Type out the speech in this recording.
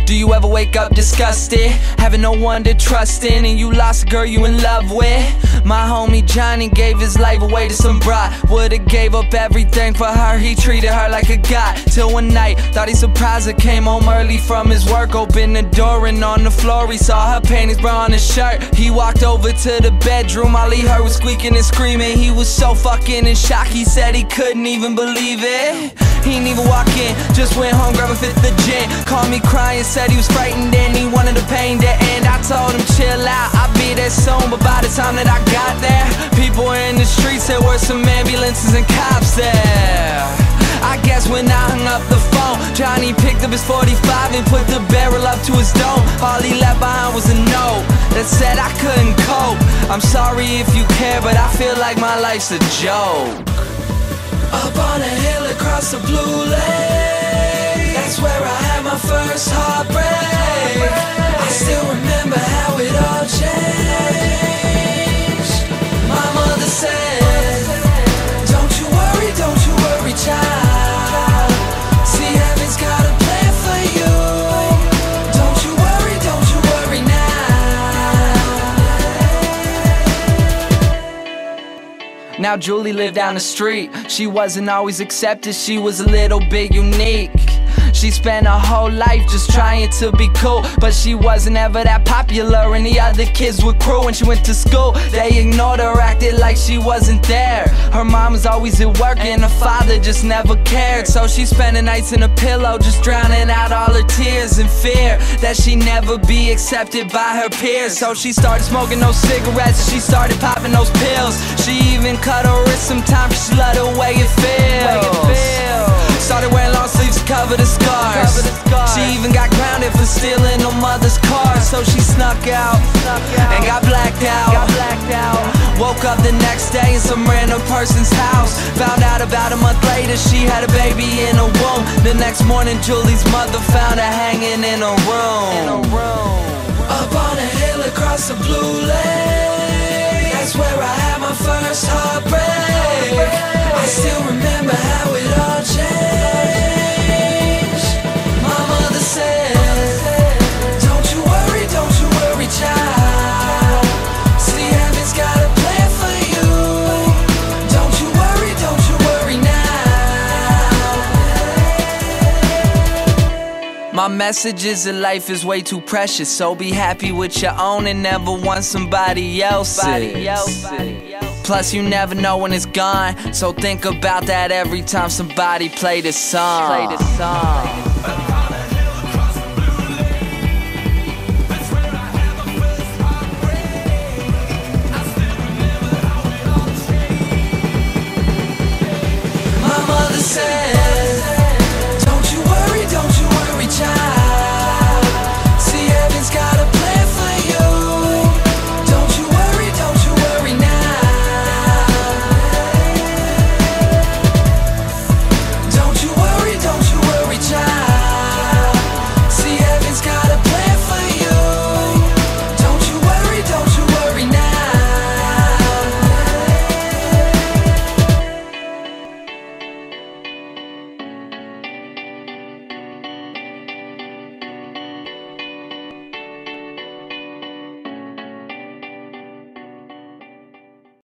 Do you ever wake up disgusted, having no one to trust in, and you lost a girl you in love with? My homie Johnny gave his life away to some bride. Would've gave up everything for her, he treated her like a god. Till one night, thought he surprised her, came home early from his work, opened the door and on the floor he saw her panties, bra on his shirt. He walked over to the bedroom, all he heard was squeaking and screaming. He was so fucking in shock, he said he couldn't even believe it. He didn't even walk in, just went home, grabbed a fifth of gin. Called me crying, said he was frightened and he wanted the pain to end. I told him chill out, I'll be there soon. But by the time that I got there, people were in the streets, there were some ambulances and cops there. I guess when I hung up the phone, Johnny picked up his 45 and put the barrel up to his dome. All he left behind was a note that said I couldn't cope. I'm sorry if you care, but I feel like my life's a joke. Up on a hill across the blue lake, that's where I had my first heartbreak. I still remember how it all changed. My mother said, don't you worry, child. See, heaven's got a plan for you. Don't you worry now. Now Julie lived down the street. She wasn't always accepted, she was a little bit unique. She spent her whole life just trying to be cool, but she wasn't ever that popular and the other kids were cruel. When she went to school, they ignored her, acted like she wasn't there. Her mom was always at work and her father just never cared. So she spent the nights in a pillow, just drowning out all her tears in fear that she'd never be accepted by her peers. So she started smoking those cigarettes and she started popping those pills. She even cut her wrist sometimes cause she loved the way it feels. Started wearing long sleeves to cover the scars. She even got grounded for stealing her mother's car. So she snuck out and got blacked out. Woke up the next day in some random person's house. Found out about a month later she had a baby in her womb. The next morning Julie's mother found her hanging in a room. Up on a hill across the blue lake, that's where I had my first heartbreak. I still remember how it all changed. My mother said, don't you worry, child. See, heaven's got a plan for you. Don't you worry now. My message is that life is way too precious, so be happy with your own and never want somebody else's. Plus you never know when it's gone, so think about that every time somebody play this song.